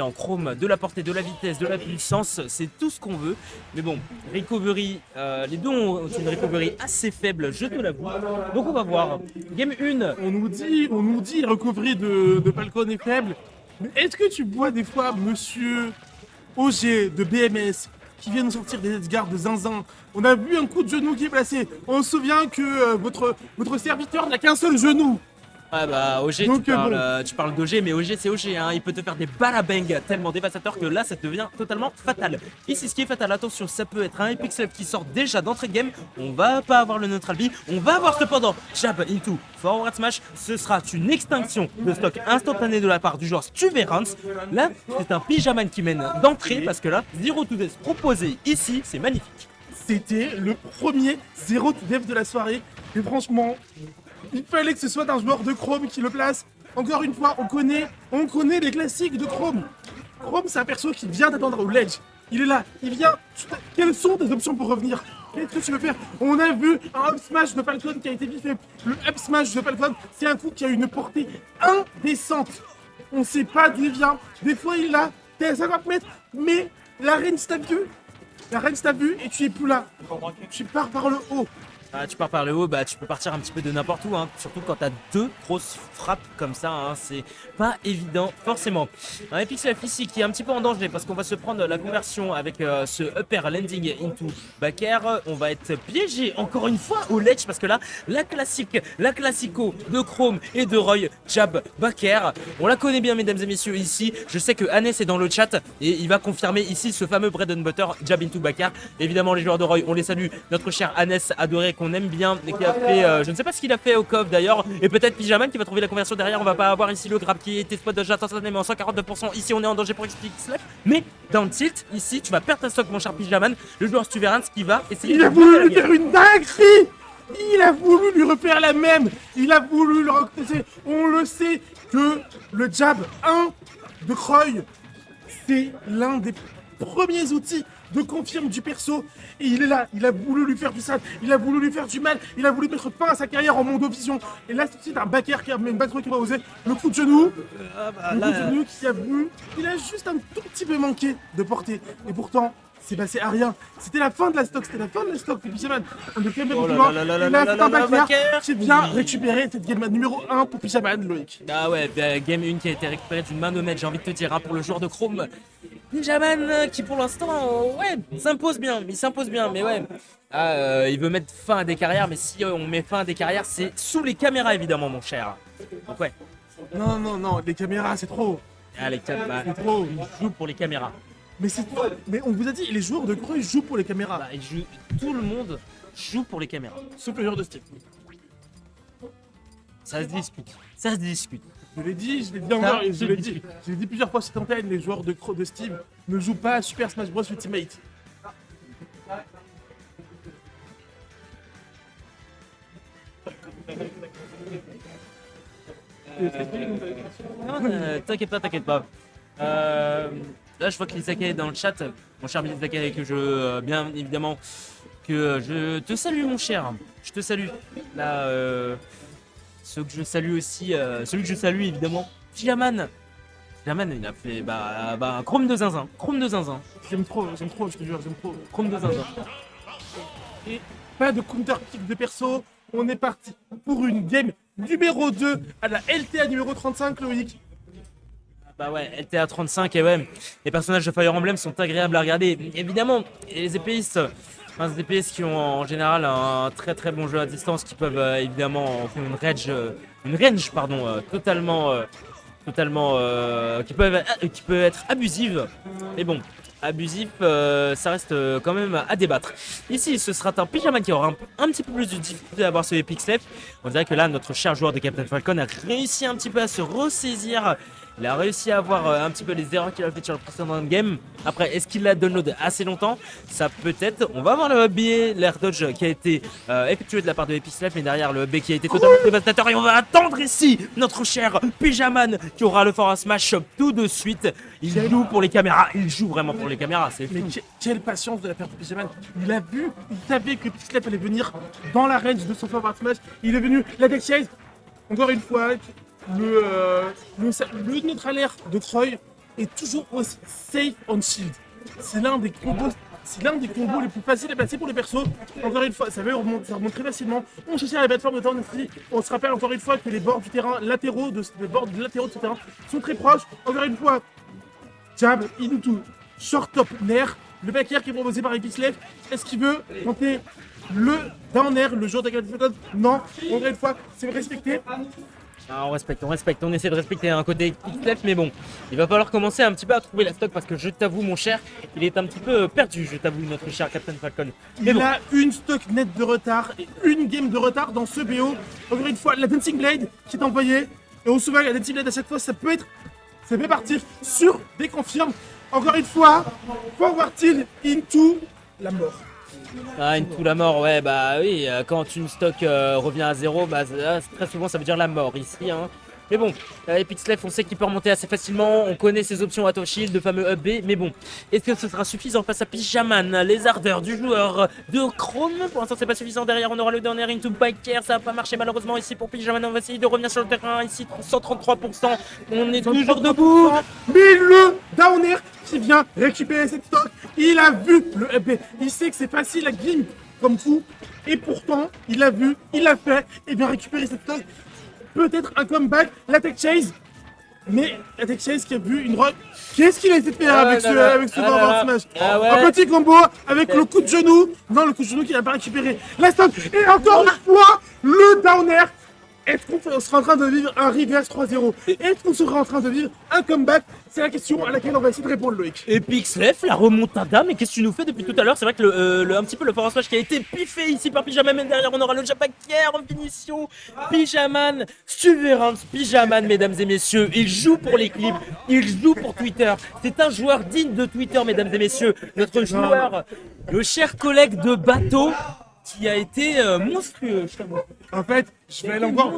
en chrome, de la portée, de la vitesse, de la puissance, c'est tout ce qu'on veut. Mais bon, recovery, les deux ont une recovery assez faible, je te l'avoue. Donc on va voir. Game 1. On nous dit recovery de Falcon est faible. Mais est-ce que tu vois des fois monsieur OG de BMS qui vient nous sortir des Edgar de zinzin? On a vu un coup de genou qui est placé. On se souvient que votre serviteur n'a qu'un seul genou. Ouais bah OG, Donc, tu parles d'OG, mais OG c'est OG, hein. Il peut te faire des balabang tellement dévastateurs que là ça devient totalement fatal. Ici ce qui est fatal, attention, ça peut être un Epic Slap qui sort déjà d'entrée de game. On va pas avoir le neutral B, on va avoir cependant jab into forward smash. Ce sera une extinction de stock instantanée de la part du joueur Stuverance. Là c'est un Pyjaman qui mène d'entrée parce que là, Zero to Death proposé ici, c'est magnifique. C'était le premier 0 to death de la soirée. Et franchement, il fallait que ce soit un joueur de Chrome qui le place. Encore une fois, on connaît les classiques de Chrome. Chrome, c'est un perso qui vient d'attendre au ledge. Il est là, il vient. Quelles sont tes options pour revenir? Qu'est-ce que tu veux faire? On a vu un up smash de Falcon qui a été biffé. Le up smash de Falcon, c'est un coup qui a une portée indécente. On sait pas d'où il vient. Des fois, il l'a, t'es à 50 mètres, mais la reine t'a vu. La reine t'a vu et tu es plus là. Tu pars par le haut. Ah, tu pars par le haut, bah tu peux partir un petit peu de n'importe où, hein. Surtout quand t'as deux grosses frappes comme ça, hein. C'est pas évident forcément. Un Epic Slap ici qui est un petit peu en danger parce qu'on va se prendre la conversion avec ce upper landing into back air. On va être piégé encore une fois au ledge parce que là, la classico de Chrome et de Roy, jab back air. On la connaît bien mesdames et messieurs ici. Je sais que Hannes est dans le chat et il va confirmer ici ce fameux bread and butter jab into back air. Évidemment les joueurs de Roy, on les salue. Notre cher Hannes adoré qu'on aime bien et qui a fait, je ne sais pas ce qu'il a fait au COF d'ailleurs, et peut-être Pyjaman qui va trouver la conversion derrière. On va pas avoir ici le grab qui était spot déjà instantanément en 142%. Ici on est en danger pour Epic Slap, mais down tilt ici tu vas perdre ta stock mon cher Pyjaman, le joueur Stuverance qui va essayer. Il a voulu lui faire une dinguerie. Il a voulu lui refaire la même. Il a voulu le recruter. On le sait que le jab 1 de Croy, c'est l'un des premiers outils de confirme du perso. Et il est là, il a voulu lui faire du sale, il a voulu lui faire du mal, il a voulu mettre fin à sa carrière en Mondovision. Et là, c'est un backer qui a une batterie qui va oser. Le coup de genou, coup de genou qui a voulu. Il a juste un tout petit peu manqué de portée. Et pourtant, c'est passé à rien. C'était la fin de la stock, de Pyjaman. On est quand même Oh là vivant. là là là Il là a là fait un là, backer. backer. J'ai bien récupéré cette game numéro 1 pour Pyjaman, Loïc. Ah ouais, bah, game 1 qui a été récupérée d'une main honnête, j'ai envie de te dire, hein, pour le joueur de Chrome. Pyjaman qui pour l'instant, ouais, il s'impose bien, mais ouais. Il veut mettre fin à des carrières, mais si on met fin à des carrières, c'est sous les caméras évidemment, mon cher. Donc ouais. Non, les caméras, c'est trop. Ah, les caméras, C'est trop. il joue pour les caméras. Mais c'est trop. Mais on vous a dit, les joueurs de Croy jouent pour les caméras. Bah, tout le monde joue pour les caméras. Sauf le joueur de Steve. Ça se discute. Je l'ai dit, je l'ai dit encore, et je l'ai dit plusieurs fois sur cette antenne, les joueurs de Steve ne jouent pas à Super Smash Bros Ultimate. Non, t'inquiète pas. Là, je vois que Lisaka est dans le chat. Mon cher Lisaka, que je, bien évidemment, que je te salue, mon cher. Je te salue. Là, celui que je salue évidemment, Pyjaman. Pyjaman, il a fait un chrome de zinzin. J'aime trop, je te jure, j'aime trop. Chrome de zinzin. Et pas de counter pick de perso, on est parti pour une game numéro 2 à la LTA numéro 35, Loïc. Bah ouais, LTA 35 et ouais, les personnages de Fire Emblem sont agréables à regarder. Évidemment, et les EPistes, les EPistes qui ont en général un très très bon jeu à distance, qui peuvent évidemment faire une range totalement qui peut être abusive. Mais bon, abusif, ça reste quand même à débattre. Ici, ce sera un Pyjaman qui aura un petit peu plus de difficulté à avoir ce Epic Slap. On dirait que là, notre cher joueur de Captain Falcon a réussi un petit peu à se ressaisir. Il a réussi à voir un petit peu les erreurs qu'il a faites sur le précédent game. Après, est-ce qu'il l'a download assez longtemps? Ça peut-être. On va voir le B, l'air dodge qui a été effectué de la part de Epic Slap, mais derrière le B qui a été totalement dévastateur. Et on va attendre ici notre cher Pyjaman qui aura le fort smash tout de suite. Il joue pour les caméras. Il joue vraiment pour les caméras. C'est Mais fou. quelle patience de la part de Pyjaman. Il a vu, il savait que Pixlap allait venir dans la range de son forward smash. Il est venu, la deck chase. Encore une fois, le neutralaire de Croy est toujours aussi safe on shield. C'est l'un des combos. C'est l'un des combos les plus faciles à passer pour les persos. Encore une fois, ça remonte très facilement. On cherche la plateforme de Town of Free. On se rappelle encore une fois que les bords du terrain latéraux de ce terrain sont très proches. Encore une fois, jab into short top nair. Le back air qui est proposé par Epixlef. Est-ce qu'il veut tenter le down air, le jour de la méthode? Non. Encore une fois, c'est respecté. Ah, on respecte, on essaie de respecter un côté Xlef, mais bon, il va falloir commencer un petit peu à trouver la stock parce que je t'avoue, mon cher, il est un petit peu perdu, je t'avoue, notre cher Captain Falcon. Mais Il bon. a une stock nette de retard et une game de retard dans ce BO. Encore une fois, la Dancing Blade qui est envoyée. Et on se souvient, la Dancing Blade à chaque fois, ça peut partir sur des confirmes. Encore une fois, forward tilt into la mort. Ah, into la mort, ouais, bah oui, quand une stock revient à zéro, bah très souvent ça veut dire la mort ici, hein. Mais bon, Epixlef, on sait qu'il peut remonter assez facilement, on connaît ses options à Shield, le fameux up B, mais bon, est-ce que ce sera suffisant face à Pyjaman, les ardeurs du joueur de Chrome? Pour l'instant, c'est pas suffisant. Derrière, on aura le dernier into Biker, ça va pas marcher malheureusement ici pour Pyjaman. On va essayer de revenir sur le terrain ici, 133%. On est toujours debout. Mais le down air qui vient récupérer cette stock, il a vu le up B. Il sait que c'est facile à gimp comme coup, et pourtant, il a vu, il a fait, et bien récupérer cette stock. Peut-être un comeback, la tech chase. Mais la tech chase qui a vu une rock. Qu'est-ce qu'il a essayé de faire avec ce Power Smash? Un petit combo avec le coup de genou. Non, le coup de genou qu'il n'a pas récupéré. La stock. Et encore une fois, le down air. Est-ce qu'on sera en train de vivre un reverse 3-0? Est-ce qu'on sera en train de vivre un comeback? C'est la question à laquelle on va essayer de répondre, Loïc. Epixlef, la remontada, mais qu'est-ce que tu nous fais depuis tout à l'heure? C'est vrai que un petit peu le forward smash qui a été piffé ici par Pyjaman, mais derrière on aura le Japakier en finition. Pyjaman, Suverance Pyjaman, mesdames et messieurs, il joue pour les clips, il joue pour Twitter. C'est un joueur digne de Twitter, mesdames et messieurs. Notre joueur, le cher collègue de bateau, qui a été monstrueux, je t'avoue. En fait, je vais aller encore.